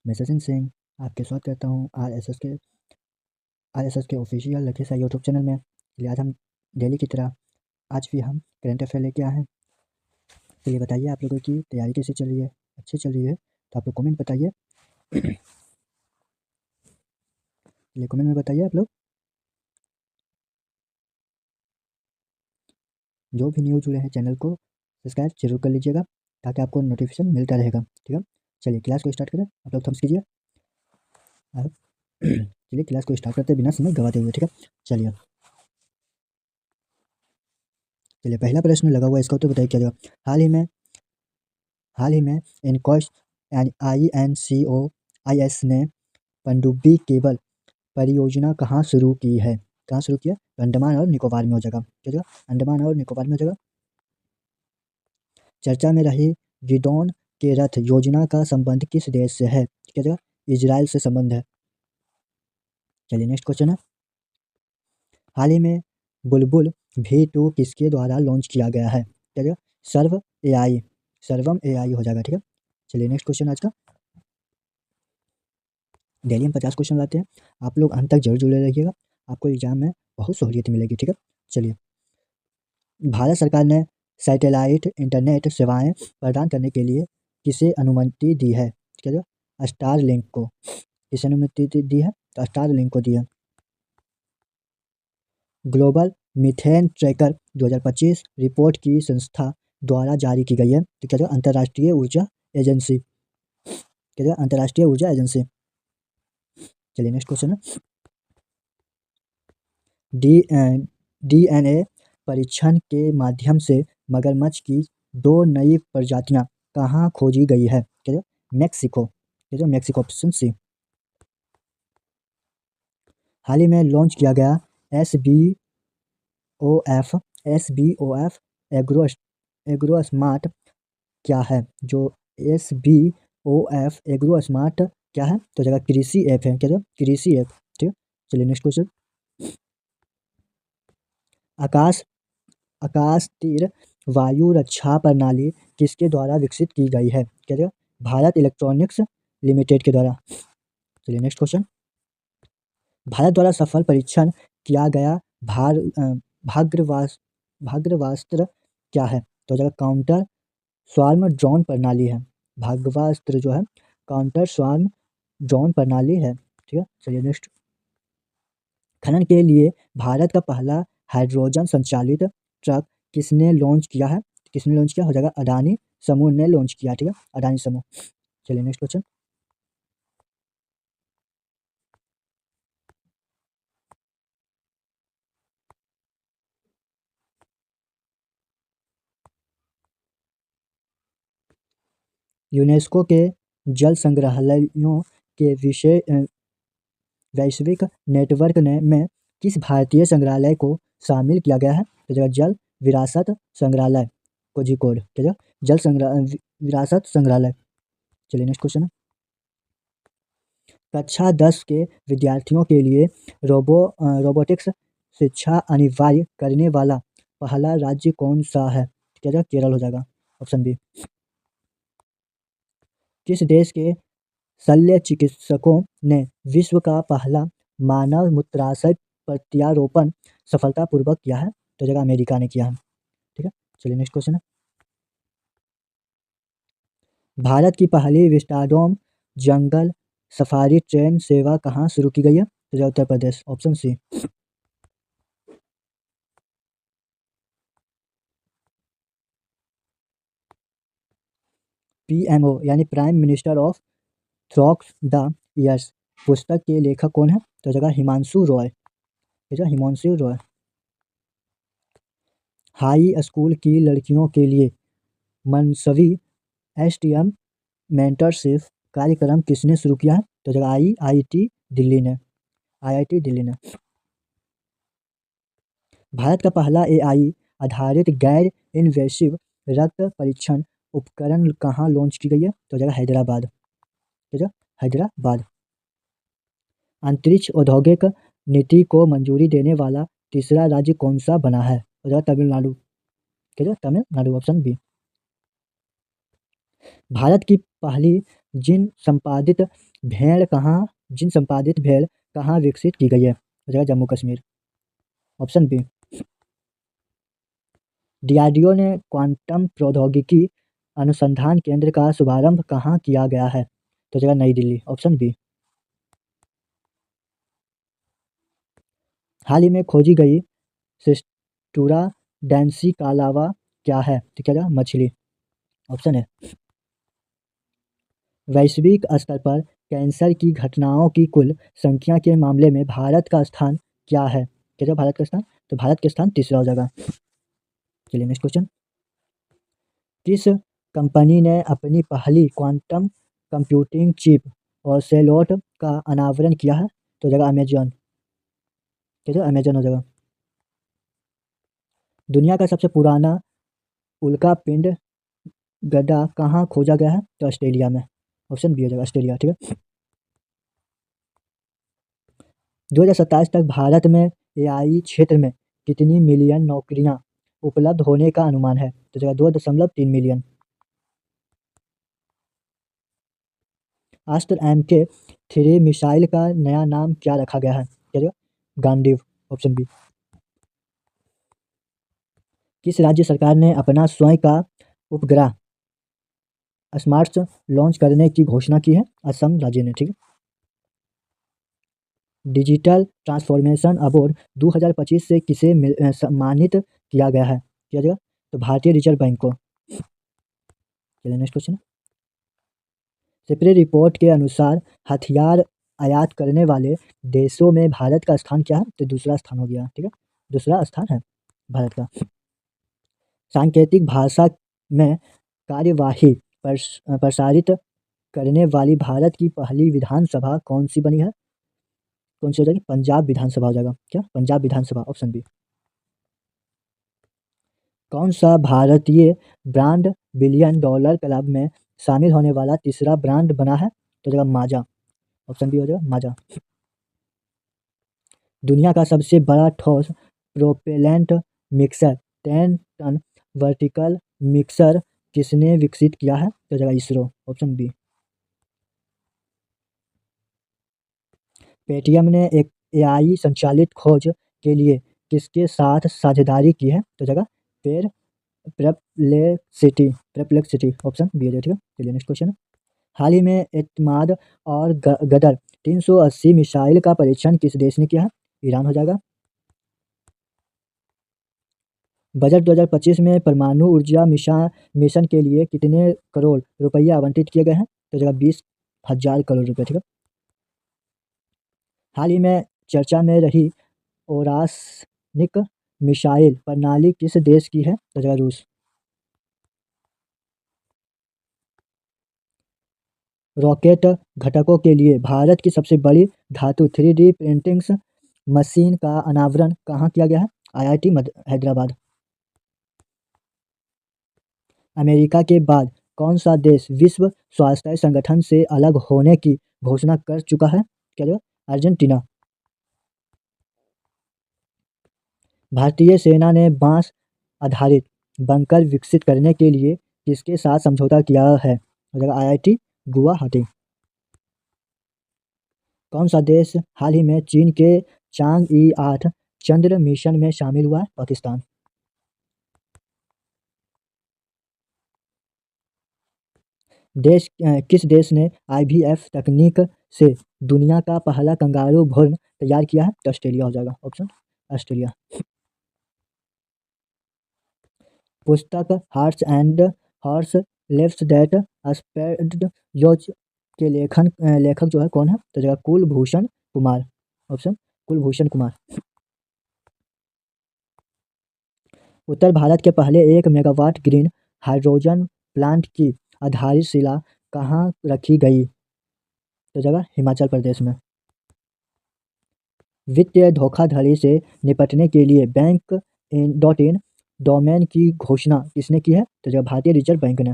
मैं सचिन सिंह आपके स्वागत करता हूँ आरएसएस के ऑफिशियल लखीसराय यूट्यूब चैनल में। चलिए आज हम डेली की तरह आज भी हम करंट अफेयर लेके आए हैं। चलिए बताइए आप लोगों की तैयारी कैसी चल रही है? अच्छी चल रही है तो आप लोग कमेंट बताइए। चलिए कमेंट में बताइए आप लोग। जो भी न्यू जुड़े हैं चैनल को सब्सक्राइब जरूर कर लीजिएगा ताकि आपको नोटिफिकेशन मिलता रहेगा। ठीक है, चलिए क्लास को स्टार्ट करें। आप लोग थम्स कीजिए। चलिए क्लास को स्टार्ट करते बिना समय गवाते हुए। ठीक है, चलिए चलिए पहला प्रश्न लगा हुआ है, इसका उत्तर बताइए क्या होगा। हाल ही में इनकॉस एंड INCOIS ने पनडुब्बी केबल परियोजना कहाँ शुरू की है? कहाँ शुरू किया? अंडमान और निकोबार में हो जाएगा। क्या जगह? अंडमान और निकोबार में हो जाएगा। चर्चा में रही गिदोन के रथ योजना का संबंध किस देश से है? क्या जगह? इजराइल से संबंध है। चलिए नेक्स्ट क्वेश्चन है। हाल ही में बुलबुल V2 किसके द्वारा लॉन्च किया गया है? क्या जगह? सर्वम AI हो जाएगा। ठीक है, चलिए नेक्स्ट क्वेश्चन आज का। डेली हम 50 क्वेश्चन लाते हैं, आप लोग अंत तक जरूर जुड़े रहिएगा, आपको एग्जाम में बहुत सहूलियत मिलेगी। ठीक है, चलिए भारत सरकार ने सैटेलाइट इंटरनेट सेवाएं प्रदान करने के लिए किसे अनुमति दी है? क्या? स्टारलिंक को। किसे अनुमति दी है? तो स्टारलिंक को दी है। ग्लोबल मीथेन ट्रैकर 2025 रिपोर्ट की संस्था द्वारा जारी की गई है। तो क्या? अंतर्राष्ट्रीय ऊर्जा एजेंसी। क्या? अंतर्राष्ट्रीय ऊर्जा एजेंसी। चलिए नेक्स्ट क्वेश्चन है। DNA परीक्षण के माध्यम से मगरमच्छ की 2 नई प्रजातियां कहाँ खोजी गई है? क्या? मेक्सिको। क्या? Mexico, option C. हाल ही में लॉन्च किया गया SBOF एग्रो स्मार्ट क्या है? जो SBOF एग्रो स्मार्ट क्या है? तो जगह कृषि ऐप है। क्या? कृषि ऐप। ठीक है, चलिए नेक्स्ट क्वेश्चन। आकाश आकाश तीर वायु रक्षा प्रणाली किसके द्वारा विकसित की गई है? क्या? भारत इलेक्ट्रॉनिक्स लिमिटेड के द्वारा। चलिए नेक्स्ट क्वेश्चन। भारत द्वारा सफल परीक्षण किया गया भाग्रवास भाग्रवास्त्र क्या है? तो जगह काउंटर स्वार्म ड्रोन प्रणाली है। भाग्रवास्त्र जो है काउंटर स्वार्म ड्रोन प्रणाली है। ठीक है, चलिए नेक्स्ट। खनन के लिए भारत का पहला हाइड्रोजन संचालित ट्रक किसने लॉन्च किया है? किसने लॉन्च किया? हो जाएगा अडानी समूह ने लॉन्च किया। ठीक है, अडानी समूह। चलिए नेक्स्ट क्वेश्चन। यूनेस्को के जल संग्रहालयों के वैश्विक नेटवर्क में किस भारतीय संग्रहालय को शामिल किया गया है? तो जगह जल विरासत संग्रहालय, कोझिकोड। क्या? जल विरासत संग्रहालय। चलिए नेक्स्ट क्वेश्चन है। कक्षा 10 के विद्यार्थियों के लिए रोबोटिक्स शिक्षा अनिवार्य करने वाला पहला राज्य कौन सा है? क्या? केरल हो जाएगा, ऑप्शन बी। किस देश के शल्य चिकित्सकों ने विश्व का पहला मानव मूत्राशय प्रत्यारोपण सफलतापूर्वक किया है? तो जगह अमेरिका ने किया है। ठीक है, चलिए नेक्स्ट क्वेश्चन है। भारत की पहली विस्टाडोम जंगल सफारी ट्रेन सेवा कहाँ शुरू की गई है? तो जगह Uttar Pradesh, option C. PMO यानी प्राइम मिनिस्टर ऑफ थ्रॉक्स द ईयर्स पुस्तक के लेखक कौन है? तो जगह हिमांशु रॉय। हिमांशु रॉय। हाई स्कूल की लड़कियों के लिए मनसवी STM मेंटरशिप कार्यक्रम किसने शुरू किया है? तो जगह IIT दिल्ली ने। भारत का पहला AI आधारित गैर इन्वेसिव रक्त परीक्षण उपकरण कहाँ लॉन्च की गई है? तो जगह हैदराबाद। हैदराबाद। अंतरिक्ष औद्योगिक नीति को मंजूरी देने वाला तीसरा राज्य कौन सा बना है? तो जगह तमिलनाडु। Tamil Nadu, option B. भारत की पहली जीन संपादित भेड़ कहाँ जिन संपादित भेड़ कहाँ विकसित की गई है? हो जाएगा Jammu Kashmir. Option B. DRDO ने क्वांटम प्रौद्योगिकी अनुसंधान केंद्र का शुभारंभ कहाँ किया गया है? तो हो जाएगा नई दिल्ली। Option B. हाल ही में खोजी गई सिस्टूरा डेंसी का अलावा क्या है? तो क्या होगा? मछली। ऑप्शन है। वैश्विक स्तर पर कैंसर की घटनाओं की कुल संख्या के मामले में भारत का स्थान क्या है? क्या है भारत का स्थान? तो भारत का स्थान तीसरा हो जाएगा। चलिए नेक्स्ट क्वेश्चन। किस कंपनी ने अपनी पहली क्वांटम कंप्यूटिंग चिप और सेलोट का अनावरण किया है? तो हो जाएगा अमेजॉन। क्या है? अमेजॉन हो जाएगा। दुनिया का सबसे पुराना उल्का पिंड गड्ढा कहाँ खोजा गया है? तो ऑस्ट्रेलिया में। ऑप्शन बी हो जाएगा ऑस्ट्रेलिया। ठीक है। 2027 तक भारत में एआई क्षेत्र में कितनी मिलियन नौकरियां उपलब्ध होने का अनुमान है? तो जगह 2.3 मिलियन। अस्त्र MK3 मिसाइल का नया नाम क्या रखा गया है? क्या जगह? गांडीव। Option B. किस राज्य सरकार ने अपना स्वयं का उपग्रह स्मार्ट लॉन्च करने की घोषणा की है? असम राज्य ने। ठीक है। डिजिटल ट्रांसफॉर्मेशन अवार्ड 2025 से किसे सम्मानित किया गया है? किया जाएगा? तो भारतीय रिजर्व बैंक को। चलिए नेक्स्ट क्वेश्चन। सिपरे रिपोर्ट के अनुसार हथियार आयात करने वाले देशों में भारत का स्थान क्या है? तो दूसरा स्थान हो गया। ठीक है। दूसरा स्थान है भारत का। सांकेतिक भाषा में कार्यवाही प्रसारित करने वाली भारत की पहली विधानसभा कौन सी बनी है? कौन सी हो जाएगी? पंजाब विधानसभा हो जाएगा। क्या? पंजाब विधानसभा। Option B. कौन सा भारतीय ब्रांड बिलियन डॉलर क्लब में शामिल होने वाला तीसरा ब्रांड बना है? तो जगह माजा। ऑप्शन बी हो जाएगा माजा। दुनिया का सबसे बड़ा ठोस propellant mixer 10 tonne vertical mixer किसने विकसित किया है? तो जगह इसरो। Option B. पेटीएम ने एक एआई संचालित खोज के लिए किसके साथ साझेदारी की है? तो जगह पेर परप्लेक्सिटी। ऑप्शन बी हो जाएगा। ठीक है। चलिए नेक्स्ट क्वेश्चन। हाल ही में एतमाद और गदर 380 मिसाइल का परीक्षण किस देश ने किया है? ईरान हो जाएगा। बजट 2025 में परमाणु ऊर्जा मिशन के लिए कितने करोड़ रुपया आवंटित किए गए हैं? तो जगह 20,000 करोड़ रुपए। ठीक है। हाल ही में चर्चा में रही ओरासनिक मिसाइल प्रणाली किस देश की है? तो जगह रूस। रॉकेट घटकों के लिए भारत की सबसे बड़ी धातु 3D प्रिंटिंग मशीन का अनावरण कहाँ किया गया है? IIT हैदराबाद। अमेरिका के बाद कौन सा देश विश्व स्वास्थ्य संगठन से अलग होने की घोषणा कर चुका है? क्या जगह? अर्जेंटीना। भारतीय सेना ने बांस आधारित बंकर विकसित करने के लिए किसके साथ समझौता किया है? IIT गुवाहाटी। कौन सा देश हाल ही में चीन के चांग-ई 8 चंद्र मिशन में शामिल हुआ है? पाकिस्तान। किस देश ने IVF तकनीक से दुनिया का पहला कंगारू भ्रूण तैयार किया है? तो ऑस्ट्रेलिया हो जाएगा। Option Australia. पुस्तक hearts and horse lives that spread योज के लेखक जो है कौन है? तो जगह कुलभूषण कुमार। ऑप्शन कुलभूषण कुमार। उत्तर भारत के पहले 1 मेगावाट ग्रीन हाइड्रोजन प्लांट की आधारशिला कहाँ रखी गई? तो जगह हिमाचल प्रदेश में। वित्तीय धोखाधड़ी से निपटने के लिए बैंक.इन डोमेन की घोषणा किसने की है? तो जगह भारतीय रिजर्व बैंक ने।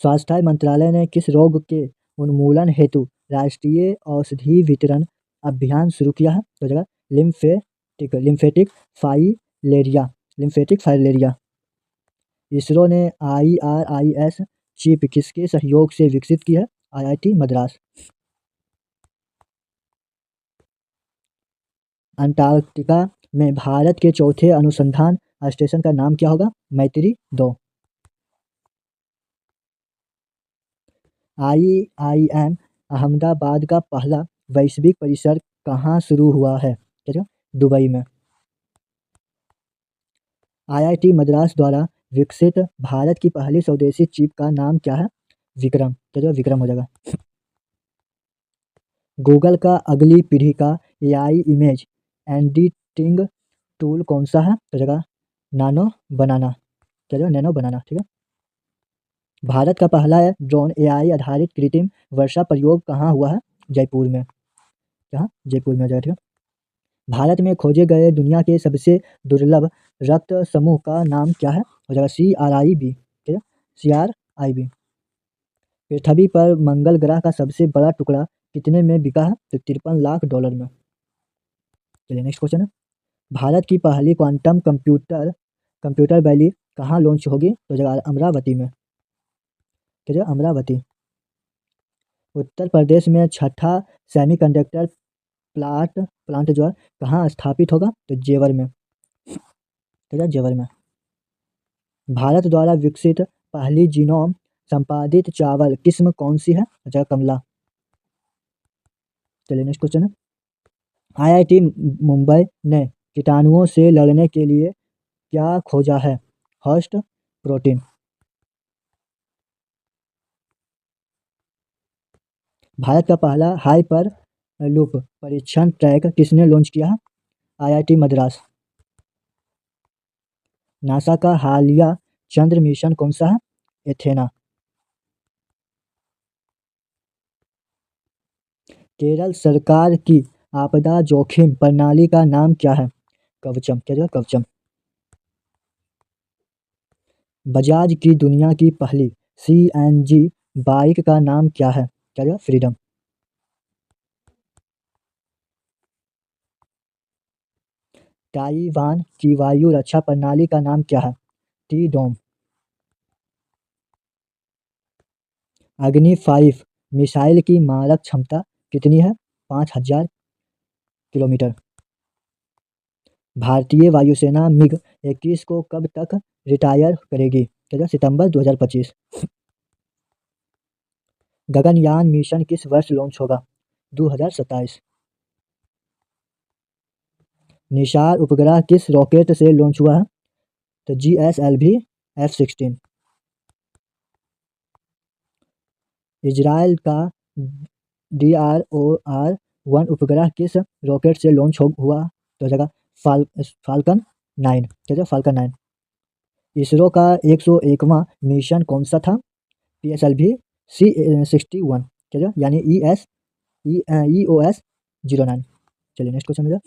स्वास्थ्य मंत्रालय ने किस रोग के उन्मूलन हेतु राष्ट्रीय औषधि वितरण अभियान शुरू किया है? तो जगह लिम्फेटिक फाइलेरिया। इसरो ने IRIS चिप किसके सहयोग से विकसित की है? IIT मद्रास। अंटार्कटिका में भारत के चौथे अनुसंधान स्टेशन का नाम क्या होगा? मैत्री 2। IIM अहमदाबाद का पहला वैश्विक परिसर कहाँ शुरू हुआ है? क्या? दुबई में। IIT मद्रास द्वारा विकसित भारत की पहली स्वदेशी चिप का नाम क्या है? विक्रम। क्या? विक्रम हो जाएगा। गूगल का अगली पीढ़ी का AI इमेज एडिटिंग टूल कौन सा है? तो जगह नानो बनाना। क्या? नैनो बनाना। ठीक है। भारत का पहला ड्रोन AI आधारित कृत्रिम वर्षा प्रयोग कहाँ हुआ है? जयपुर में। कहाँ? जयपुर में हो जाएगा। ठीक है। भारत में खोजे गए दुनिया के सबसे दुर्लभ रक्त समूह का नाम क्या है? हो जाएगा CRIB। ठीक है। CRIB। पृथ्वी पर मंगल ग्रह का सबसे बड़ा टुकड़ा कितने में बिका है? तो $53 लाख में। चलिए नेक्स्ट क्वेश्चन है। भारत की पहली क्वांटम कंप्यूटर वैली कहाँ लॉन्च होगी? तो जगह अमरावती में। क्या? अमरावती। उत्तर प्रदेश में छठा सेमीकंडक्टर प्लांट जो है कहाँ स्थापित होगा? तो जेवर में। ठीक है। जेवर में। भारत द्वारा विकसित पहली जीनोम संपादित चावल किस्म कौन सी है? अच्छा, कमला। चलिए नेक्स्ट क्वेश्चन है। IIT मुंबई ने कीटाणुओं से लड़ने के लिए क्या खोजा है? Host protein. भारत का पहला हाइपर लूप परीक्षण ट्रैक किसने लॉन्च किया है? IIT मद्रास। नासा का हालिया चंद्र मिशन कौन सा है? एथेना। केरल सरकार की आपदा जोखिम प्रणाली का नाम क्या है? कवचम। क्या? कवचम। बजाज की दुनिया की पहली CNG बाइक का नाम क्या है? क्या? फ्रीडम। ताइवान की वायु रक्षा प्रणाली का नाम क्या है? टी-डोम। अग्नि 5 मिसाइल की मारक क्षमता कितनी है? 5000 किलोमीटर। भारतीय वायुसेना MiG-21 को कब तक रिटायर करेगी? सितंबर 2025। गगनयान मिशन किस वर्ष लॉन्च होगा? 2027। निशार उपग्रह किस रॉकेट से लॉन्च हुआ है? तो GSLV F-16। इजराइल का DROR-1 उपग्रह किस रॉकेट से लॉन्च हुआ? तो जगह फाल्कन 9। फाल्कन 9। इसरो का 101वां मिशन कौन सा था? PSLV C61। यानी EOS-09। चलिए नेक्स्ट क्वेश्चन है।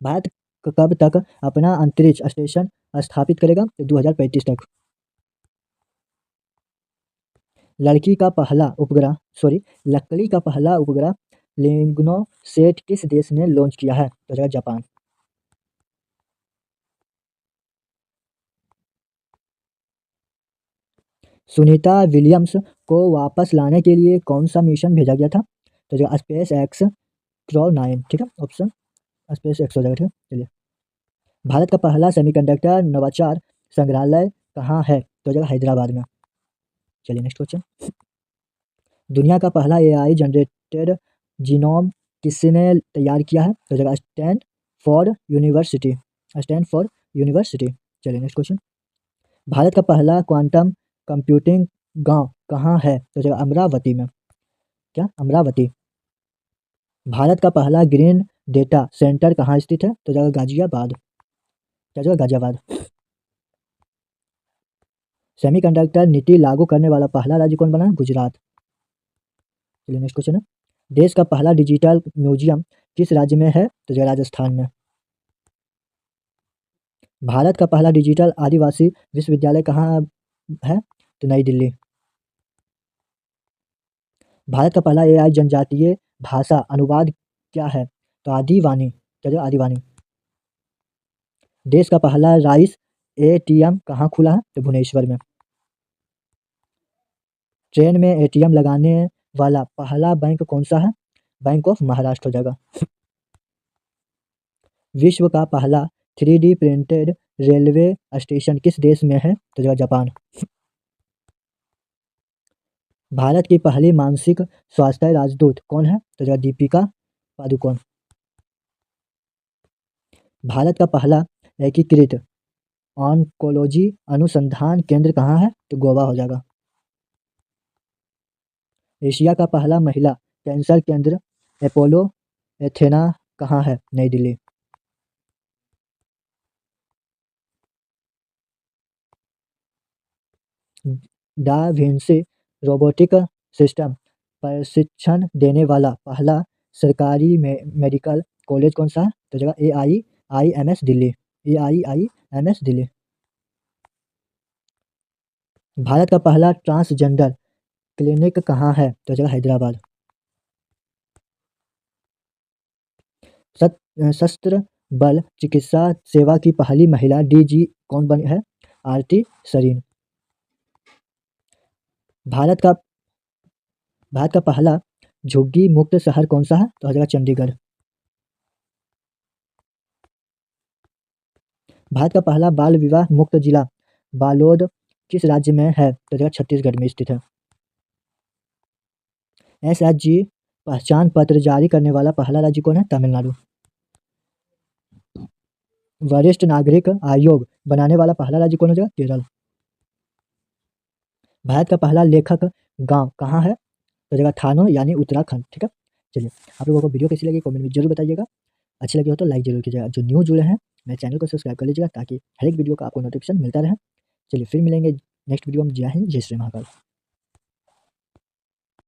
भारत कब तक अपना अंतरिक्ष स्टेशन स्थापित करेगा? 2035 तक। लकड़ी का पहला उपग्रह लिग्नोसेट किस देश ने लॉन्च किया है? तो जापान। सुनीता विलियम्स को वापस लाने के लिए कौन सा मिशन भेजा गया था? तो स्पेस एक्स क्रो 9। ठीक है। ऑप्शन स्पेस एक्स हो जाएगा। ठीक है। चलिए। भारत का पहला सेमीकंडक्टर नवाचार संग्रहालय कहाँ है? तो हैदराबाद में। चलिए नेक्स्ट क्वेश्चन। दुनिया का पहला AI जनरेटेड जीनोम किसने तैयार किया है? तो स्टैनफोर्ड यूनिवर्सिटी। Stanford university. चलिए नेक्स्ट क्वेश्चन। भारत का पहला क्वांटम कंप्यूटिंग गांव कहाँ है? तो अमरावती में। क्या? अमरावती। भारत का पहला ग्रीन डेटा सेंटर कहाँ स्थित है? तो गाजियाबाद। क्या? गाजियाबाद। सेमीकंडक्टर नीति लागू करने वाला पहला राज्य कौन बना? गुजरात। चलिए नेक्स्ट क्वेश्चन है। देश का पहला डिजिटल म्यूजियम किस राज्य में है? तो राजस्थान में। भारत का पहला डिजिटल आदिवासी विश्वविद्यालय कहाँ है? तो नई दिल्ली। भारत का पहला AI जनजातीय भाषा अनुवाद क्या है? तो आदिवानी। क्या? आदिवानी। देश का पहला राइस ATM कहाँ खुला है? तो भुवनेश्वर में। ट्रेन में एटीएम लगाने वाला पहला बैंक कौन सा है? बैंक ऑफ महाराष्ट्र हो जाएगा। विश्व का पहला 3D प्रिंटेड रेलवे स्टेशन किस देश में है? तो जाएगा जापान। भारत की पहली मानसिक स्वास्थ्य राजदूत कौन है? तो जाएगा दीपिका पादुकोण। भारत का पहला एकीकृत ऑन्कोलॉजी अनुसंधान केंद्र कहाँ है? तो गोवा हो जाएगा। एशिया का पहला महिला कैंसर केंद्र अपोलो एथेना कहाँ है? नई दिल्ली। डा विंसी रोबोटिक सिस्टम प्रशिक्षण देने वाला पहला सरकारी मेडिकल कॉलेज कौन सा है? तो जगह AIIMS दिल्ली। AIIMS दिल्ली। भारत का पहला ट्रांसजेंडर क्लिनिक कहाँ है? तो जगह हैदराबाद। सशस्त्र बल चिकित्सा सेवा की पहली महिला DG कौन बनी है? आरती सरीन। भारत का पहला झुग्गी मुक्त शहर कौन सा है? तो हो जाएगा चंडीगढ़। भारत का पहला बाल विवाह मुक्त जिला बालोद किस राज्य में है? तो जगह छत्तीसगढ़ में स्थित है। SHG पहचान पत्र जारी करने वाला पहला राज्य कौन है? तमिलनाडु। वरिष्ठ नागरिक आयोग बनाने वाला पहला राज्य कौन हो जाएगा? केरल। भारत का पहला लेखक गांव कहाँ है? तो जगह थानो यानी उत्तराखंड। ठीक है, चलिए आप लोगों को वीडियो कैसी लगी कमेंट में जरूर बताइएगा। अच्छी लगी हो तो लाइक जरूर कीजिएगा। जो न्यू जुड़े हैं मेरे चैनल को सब्सक्राइब कर लीजिएगा ताकि हर एक वीडियो का आपको नोटिफिकेशन मिलता रहे। चलिए फिर मिलेंगे नेक्स्ट वीडियो में। जय हिंद, जय श्री महाकाल।